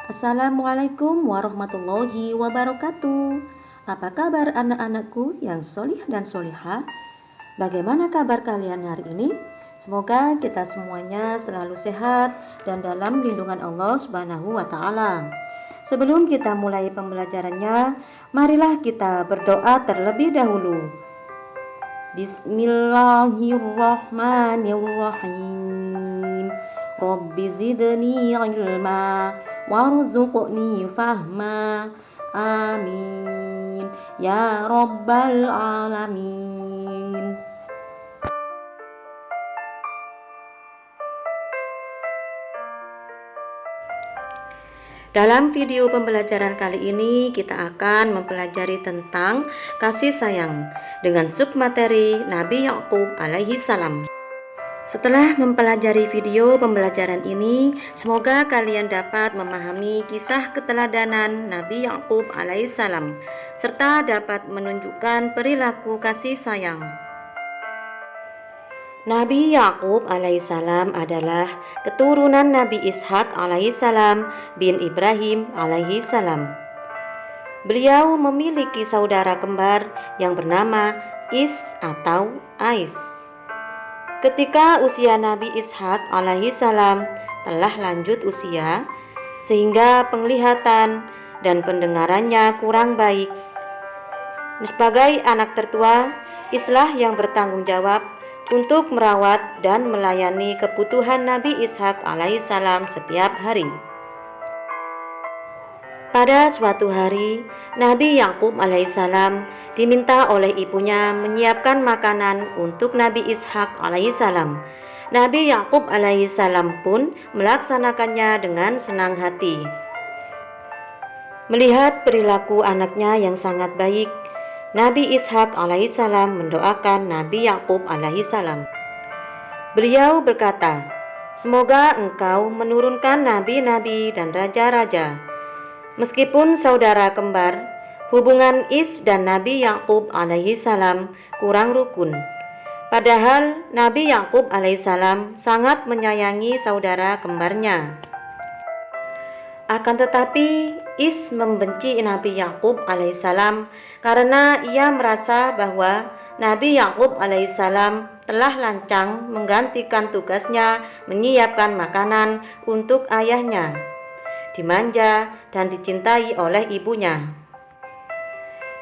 Assalamualaikum warahmatullahi wabarakatuh. Apa kabar anak-anakku yang solih dan solihah? Bagaimana kabar kalian hari ini? Semoga kita semuanya selalu sehat dan dalam lindungan Allah Subhanahu wa Ta'ala. Sebelum kita mulai pembelajarannya, marilah kita berdoa terlebih dahulu. Bismillahirrahmanirrahim. Rabbi zidni ilma warzuqni fahma. Amin ya rabbal alamin. Dalam video pembelajaran kali ini kita akan mempelajari tentang kasih sayang dengan submateri Nabi Yakub alaihi salam. Setelah mempelajari video pembelajaran ini, semoga kalian dapat memahami kisah keteladanan Nabi Yakub alaihi salam serta dapat menunjukkan perilaku kasih sayang. Nabi Yakub alaihissalam adalah keturunan Nabi Ishak alaihissalam bin Ibrahim alaihissalam. Beliau memiliki saudara kembar yang bernama Is atau Ais. Ketika usia Nabi Ishak alaihissalam telah lanjut usia, sehingga penglihatan dan pendengarannya kurang baik. Sebagai anak tertua, Islah yang bertanggung jawab untuk merawat dan melayani kebutuhan Nabi Ishak alaihissalam setiap hari. Pada suatu hari, Nabi Yakub alaihissalam diminta oleh ibunya menyiapkan makanan untuk Nabi Ishak alaihissalam. Nabi Yakub alaihissalam pun melaksanakannya dengan senang hati. Melihat perilaku anaknya yang sangat baik, Nabi Ishak alaihissalam mendoakan Nabi Yakub alaihissalam. Beliau berkata, "Semoga engkau menurunkan nabi-nabi dan raja-raja." Meskipun saudara kembar, hubungan Is dan Nabi Yakub alaihissalam kurang rukun. Padahal Nabi Yakub alaihissalam sangat menyayangi saudara kembarnya. Akan tetapi Is membenci Nabi Yakub alaihissalam karena ia merasa bahwa Nabi Yakub alaihissalam telah lancang menggantikan tugasnya menyiapkan makanan untuk ayahnya, dimanja dan dicintai oleh ibunya.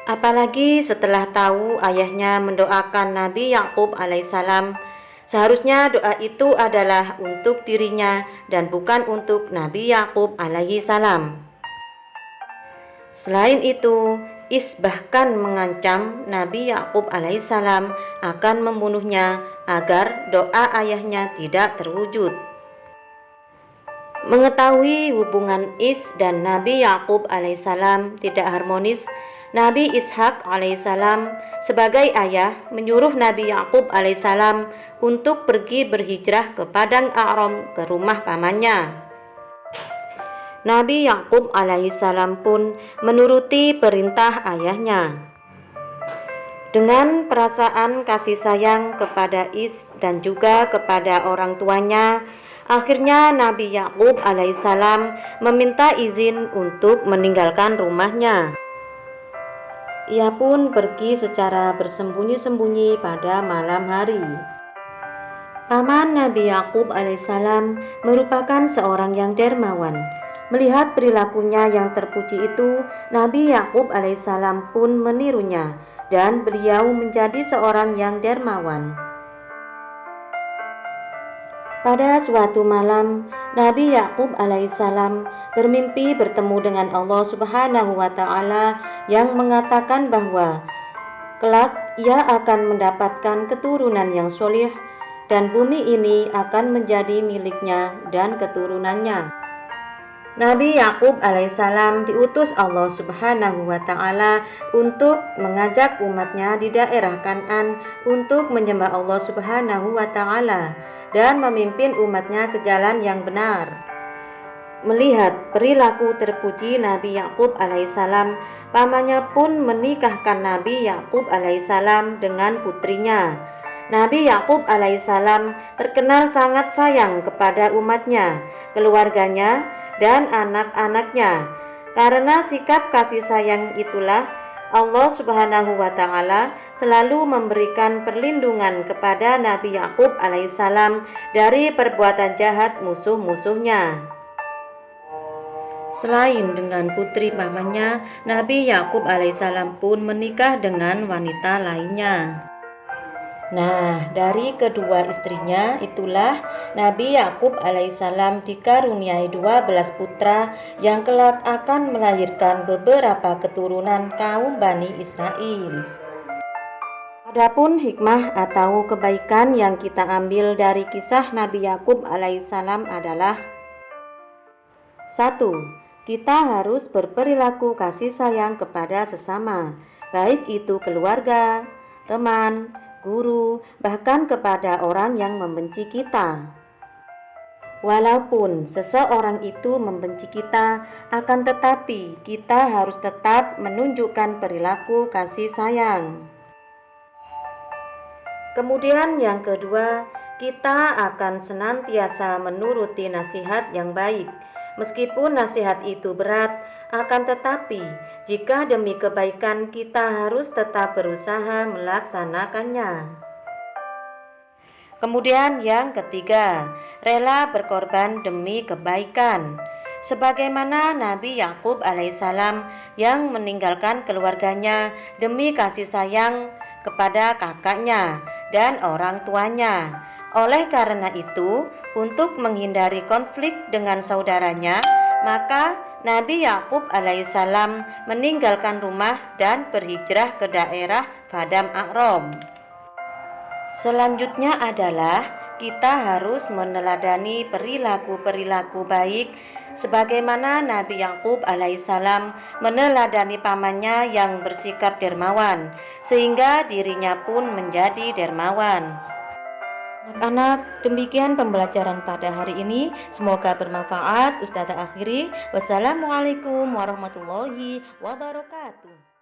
Apalagi setelah tahu ayahnya mendoakan Nabi Yakub alaihissalam, seharusnya doa itu adalah untuk dirinya dan bukan untuk Nabi Yakub alaihi salam. Selain itu, Is bahkan mengancam Nabi Yakub alaihi salam akan membunuhnya agar doa ayahnya tidak terwujud. Mengetahui hubungan Is dan Nabi Yakub alaihi salam tidak harmonis, Nabi Ishak alaihissalam sebagai ayah menyuruh Nabi Yakub alaihissalam untuk pergi berhijrah ke padang A'ram ke rumah pamannya. Nabi Yakub alaihissalam pun menuruti perintah ayahnya. Dengan perasaan kasih sayang kepada Is dan juga kepada orang tuanya, akhirnya Nabi Yakub alaihissalam meminta izin untuk meninggalkan rumahnya. Ia pun pergi secara bersembunyi-sembunyi pada malam hari. Paman Nabi Yakub alaihissalam merupakan seorang yang dermawan. Melihat perilakunya yang terpuji itu, Nabi Yakub alaihissalam pun menirunya dan beliau menjadi seorang yang dermawan. Pada suatu malam, Nabi Yakub alaihissalam bermimpi bertemu dengan Allah Subhanahu wa Ta'ala yang mengatakan bahwa kelak ia akan mendapatkan keturunan yang solih dan bumi ini akan menjadi miliknya dan keturunannya. Nabi Yakub alaihissalam diutus Allah Subhanahu wa Ta'ala untuk mengajak umatnya di daerah Kan'an untuk menyembah Allah Subhanahu wa Ta'ala dan memimpin umatnya ke jalan yang benar. Melihat perilaku terpuji Nabi Yakub alaihissalam, pamannya pun menikahkan Nabi Yakub alaihissalam dengan putrinya. Nabi Yakub alaihissalam terkenal sangat sayang kepada umatnya, keluarganya, dan anak-anaknya. Karena sikap kasih sayang itulah Allah Subhanahu wa Ta'ala selalu memberikan perlindungan kepada Nabi Yakub alaihissalam dari perbuatan jahat musuh-musuhnya. Selain dengan putri pamannya, Nabi Yakub alaihissalam pun menikah dengan wanita lainnya. Nah, dari kedua istrinya itulah Nabi Yakub alaihissalam dikaruniai 12 putra yang kelak akan melahirkan beberapa keturunan kaum Bani Israel. Adapun hikmah atau kebaikan yang kita ambil dari kisah Nabi Yakub alaihissalam adalah 1. Kita harus berperilaku kasih sayang kepada sesama, baik itu keluarga, teman, guru, bahkan kepada orang yang membenci kita. Walaupun seseorang itu membenci kita, akan tetapi kita harus tetap menunjukkan perilaku kasih sayang. Kemudian yang kedua, kita akan senantiasa menuruti nasihat yang baik. Meskipun nasihat itu berat, akan tetapi jika demi kebaikan kita harus tetap berusaha melaksanakannya. Kemudian yang ketiga, rela berkorban demi kebaikan. Sebagaimana Nabi Yakub alaihissalam yang meninggalkan keluarganya demi kasih sayang kepada kakaknya dan orang tuanya. Oleh karena itu, untuk menghindari konflik dengan saudaranya, maka Nabi Yakub alaihissalam meninggalkan rumah dan berhijrah ke daerah Padang Aram. Selanjutnya adalah kita harus meneladani perilaku-perilaku baik sebagaimana Nabi Yakub alaihissalam meneladani pamannya yang bersikap dermawan, sehingga dirinya pun menjadi dermawan. Anak-anak, demikian pembelajaran pada hari ini. Semoga bermanfaat. Ustazah akhiri. Wassalamualaikum warahmatullahi wabarakatuh.